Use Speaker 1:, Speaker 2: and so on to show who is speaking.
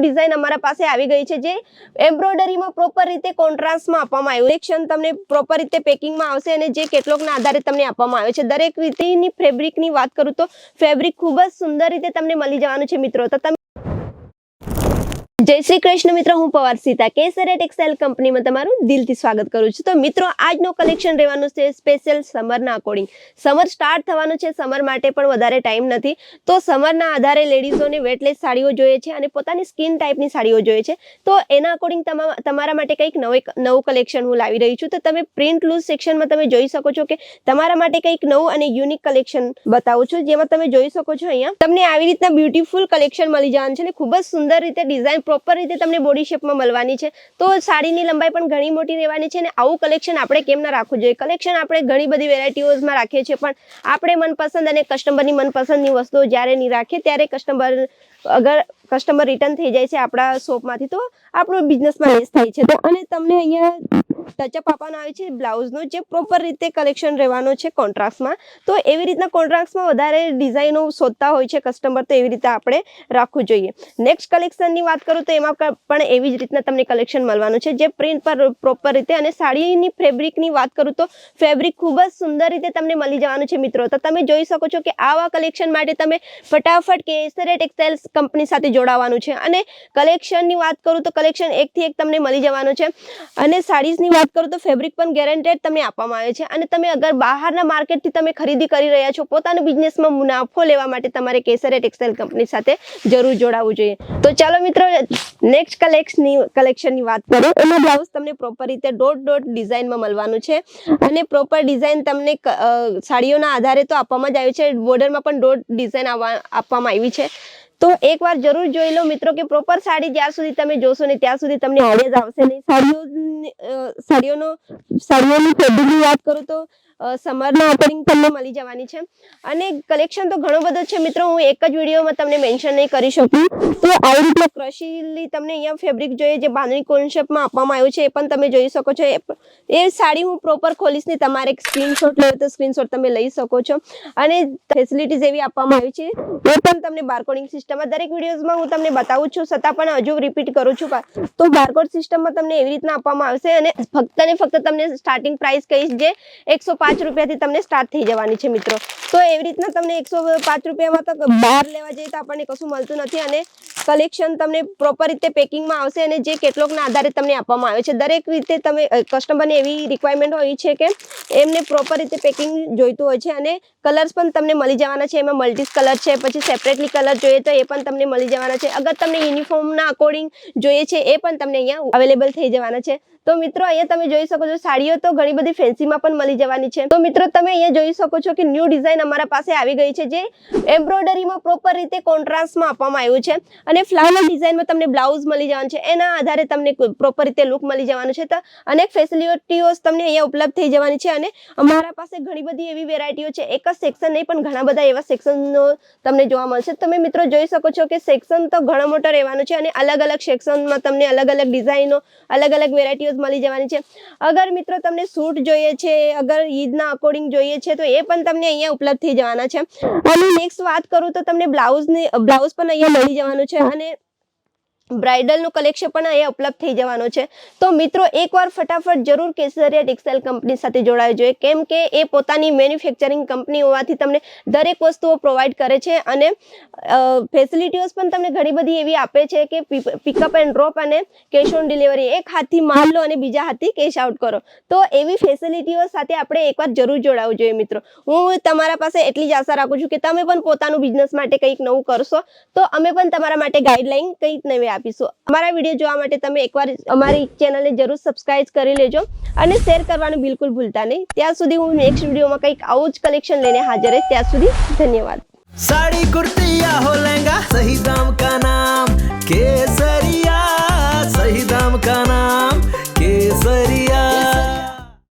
Speaker 1: Design અમારા પાસે આવી ગઈ છે, જે એમ્બ્રોઇડરીમાં પ્રોપર રીતે કોન્ટ્રાસ્ટમાં આપવામાં આવ્યું છે. કલેક્શન તમને પ્રોપર રીતે પેકિંગમાં આવશે અને જે કેટલોગના આધારે તમને આપવામાં આવે છે. દરેક રીતની ફેબ્રિકની વાત કરું તો ફેબ્રિક ખૂબ જ સુંદર રીતે તમને મળી જવાનું છે મિત્રો. તો તમે જય શ્રી કૃષ્ણ મિત્રો, હું પવારસીતા કેસરિયા ટેક્સટાઇલ કંપનીમાં તમારું દિલથી સ્વાગત કરું છું. તો મિત્રો, આજનો કલેક્શન રહેવાનું છે સ્પેશિયલ સમરના અકોર્ડિંગ. સમર સ્ટાર્ટ થવાનું છે, સમર માટે પણ વધારે ટાઈમ નથી. તો સમરના આધારે લેડીઝોને વેટલેસ સાડીઓ જોઈએ છે અને પોતાની સ્કિન ટાઈપની સાડીઓ જોઈએ છે. તો એના અકોર્ડિંગ તમારા માટે કંઈક નવું કલેક્શન હું લાવી રહી છું. તો તમે પ્રિન્ટ લૂઝ સેક્શનમાં તમે જોઈ શકો છો કે તમારા માટે કંઈક નવું અને યુનિક કલેક્શન બતાવું છું, જેમાં તમે જોઈ શકો છો અહીંયા તમને આવી રીતના બ્યુટીફુલ કલેક્શન મળી જવાનું છે અને ખૂબ જ સુંદર રીતે ડિઝાઇન પ્રોપર રીતે તમને બોડી શેપમાં મળવાની છે. તો સાડીની લંબાઈ પણ ઘણી મોટી રહેવાની છે અને આવું કલેક્શન આપણે કેમ ના રાખવું જોઈએ. કલેક્શન આપણે ઘણી બધી વેરાયટીઓમાં રાખીએ છીએ, પણ આપણે મનપસંદ અને કસ્ટમરની મનપસંદની વસ્તુઓ જ્યારે નહીં રાખીએ ત્યારે કસ્ટમર રિટર્ન થઈ જાય છે આપણા શોપમાંથી, તો આપણો બિઝનેસમાં લેસ થાય છે. તો અને તમને અહીંયા ટચઅપ આપવાનો આવે છે બ્લાઉઝનો, જે પ્રોપર રીતે કલેક્શન રહેવાનો છે કોન્ટ્રાસ્ટમાં. તો એવી રીતના કોન્ટ્રાસ્ટમાં વધારે ડિઝાઇનો શોધતા હોય છે કસ્ટમર, તો એવી રીતે આપણે રાખવું જોઈએ. નેક્સ્ટ કલેક્શનની વાત કરું તો એમાં પણ એવી જ રીતના તમને કલેક્શન મળવાનું છે, જે પ્રિન્ટ પર પ્રોપર રીતે. અને સાડીની ફેબ્રિકની વાત કરું તો ફેબ્રિક ખૂબ જ સુંદર રીતે તમને મળી જવાનું છે મિત્રો. તો તમે જોઈ શકો છો કે આવા કલેક્શન માટે તમે ફટાફટ કેસરિયા ટેક્સટાઇલ્સ કંપની સાથે જોડાવાનું છે. અને કલેક્શનની વાત કરું તો કલેક્શન એકથી એક તમને મળી જવાનું છે. અને સાડીઝની વાત કરું તો ફેબ્રિક પણ ગેરંટેડ તમને આપવામાં આવે છે. અને તમે અગર બહારના માર્કેટથી તમે ખરીદી કરી રહ્યા છો, પોતાના બિઝનેસમાં મુનાફો લેવા માટે તમારે કેસરિયા ટેક્સટાઇલ કંપની સાથે જરૂર જોડાવવું જોઈએ. તો ચાલો મિત્રો, નેક્સ્ટ કલેક્શનની વાત કરું. એમાં બ્લાઉઝ તમને પ્રોપર રીતે ડોટ ડિઝાઇનમાં મળવાનું છે. અને પ્રોપર ડિઝાઇન તમને સાડીઓના આધારે તો આપવામાં જ આવી છે, બોર્ડરમાં પણ ડોટ ડિઝાઇન આપવામાં આવી છે. તો એકવાર જરૂર જોઈ લો મિત્રો કે પ્રોપર સાડી જ્યાં સુધી તમે જોશો ને ત્યાં સુધી તમને આઈડિયા આવશે નહીં. સાડીઓની ફેબ્રિકની વાત કરું તો સમરના અકોર્ડિંગ તમને મળી જવાની છે. અને કલેક્શન તો ઘણો બધો છે મિત્રો, હું એક જ વિડીયોમાં તમને મેન્શન નહીં કરી શકું. તો આવી રીતના ક્રશીલી તમને અહીંયા ફેબ્રિક જોઈએ, જે બાંધણી કોન્સેપ્ટમાં આપવામાં આવ્યું છે, એ પણ તમે જોઈ શકો છો. એ સાડી હું પ્રોપર ખોલીશ ને તમારે સ્ક્રીનશોટ લેવો તો સ્ક્રીનશોટ તમે લઈ શકો છો. અને ફેસિલિટીઝ એવી આપવામાં આવી છે, એ પણ તમને બારકોડિંગ સિસ્ટમમાં દરેક વિડીયોઝમાં હું તમને બતાવું છું, છતાં પણ હજુ રિપીટ કરું છું. તો બારકોડ સિસ્ટમમાં તમને એવી રીતના આપવામાં આવશે. અને ફક્ત ને ફક્ત તમને સ્ટાર્ટિંગ પ્રાઇસ કહીશ, જે 105 રૂપિયાથી તમને સ્ટાર્ટ થઈ જવાની છે મિત્રો. તો એવી રીતના તમને 105 રૂપિયામાં તો બહાર લેવા જઈએ તો આપણને કશું મળતું નથી. અને કલેક્શન તમને પ્રોપર રીતે પેકિંગમાં આવશે અને જે કેટલોગના આધારે તમને આપવામાં આવે છે. દરેક રીતે તમે કસ્ટમરને એવી રિક્વાયરમેન્ટ હોય છે કે એમને પ્રોપર રીતે પેકિંગ જોઈતું હોય છે. અને કલર્સ પણ તમને મળી જવાના છે. એમાં મલ્ટી કલર છે, પછી સેપરેટલી કલર જોઈએ તો એ પણ તમને મળી જવાના છે. અગર તમને યુનિફોર્મના અકોર્ડિંગ જોઈએ છે, એ પણ તમને અહીંયા અવેલેબલ થઈ જવાના છે. તો મિત્રો, અહીંયા તમે જોઈ શકો છો સાડીઓ તો ઘણી બધી ફેન્સીમાં પણ મળી જવાની છે. તો મિત્રો, તમે અહીંયા જોઈ શકો છો કે ન્યૂ ડિઝાઇન અમારા પાસે આવી ગઈ છે, જે એમ્બ્રોઇડરીમાં પ્રોપર રીતે કોન્ટ્રાસ્ટમાં આપવામાં આવ્યું છે. અને ફ્લાવર ડિઝાઇનમાં તમને બ્લાઉઝ મળી જવાનું છે. એના આધારે તમને પ્રોપર રીતે લુક મળી જવાનું છે. તો અનેક ફેસિલિટીઓ તમને અહીંયા ઉપલબ્ધ થઈ જવાની છે. અને અમારા પાસે ઘણી બધી એવી વેરાયટીઓ છે, એક જ સેક્શન નહીં પણ ઘણા બધા એવા સેક્શનો તમને જોવા મળશે. તમે મિત્રો જોઈ શકો છો કે સેક્શન તો ઘણો મોટો રહેવાનો છે. અને અલગ અલગ સેક્શનમાં તમને અલગ અલગ ડિઝાઇનો, અલગ અલગ વેરાયટીઓ મળી જવાની છે. અગર મિત્રો તમને સૂટ જોઈએ છે, અગર ઈદના અકોર્ડિંગ જોઈએ છે, તો એ પણ તમને અહીંયા ઉપલબ્ધ થઈ જવાના છે. અને નેક્સ્ટ વાત કરું તો તમને બ્લાઉઝ પણ અહીંયા મળી જવાનું છે. અને બ્રાઇડલનું કલેક્શન પણ અહીંયા ઉપલબ્ધ થઈ જવાનો છે. તો મિત્રો, એકવાર ફટાફટ જરૂર કેસરિયા ટેક્સટાઇલ કંપની સાથે જોડાવી જોઈએ, કેમ કે એ પોતાની મેન્યુફેક્ચરિંગ કંપની હોવાથી તમને દરેક વસ્તુઓ પ્રોવાઈડ કરે છે. અને ફેસિલિટીઓ પણ તમને ઘણી બધી એવી આપે છે કે પિકઅપ એન્ડ ડ્રોપ અને કેશ ઓન ડિલિવરી, એક હાથથી માલ લો અને બીજા હાથથી કેશ આઉટ કરો. તો એવી ફેસિલિટીઓ સાથે આપણે એકવાર જરૂર જોડાવવું જોઈએ મિત્રો. હું તમારા પાસે એટલી જ આશા રાખું છું કે તમે પણ પોતાનું બિઝનેસ માટે કંઈક નવું કરશો, તો અમે પણ તમારા માટે ગાઈડલાઈન કંઈક નવી આપીશું. અમારા વિડીયો જોવા માટે તમે એકવાર અમારી ચેનલને જરૂર સબસ્ક્રાઇબ કરી લેજો અને શેર કરવાનું બિલકુલ ભૂલતા નહીં. ત્યાં સુધી હું નેક્સ્ટ વિડીયોમાં કંઈક આવું જ કલેક્શન લઈને હાજર રહીશ. ત્યાં સુધી ધન્યવાદ.
Speaker 2: साड़ी कुर्ती या हो लहंगा, सही दाम का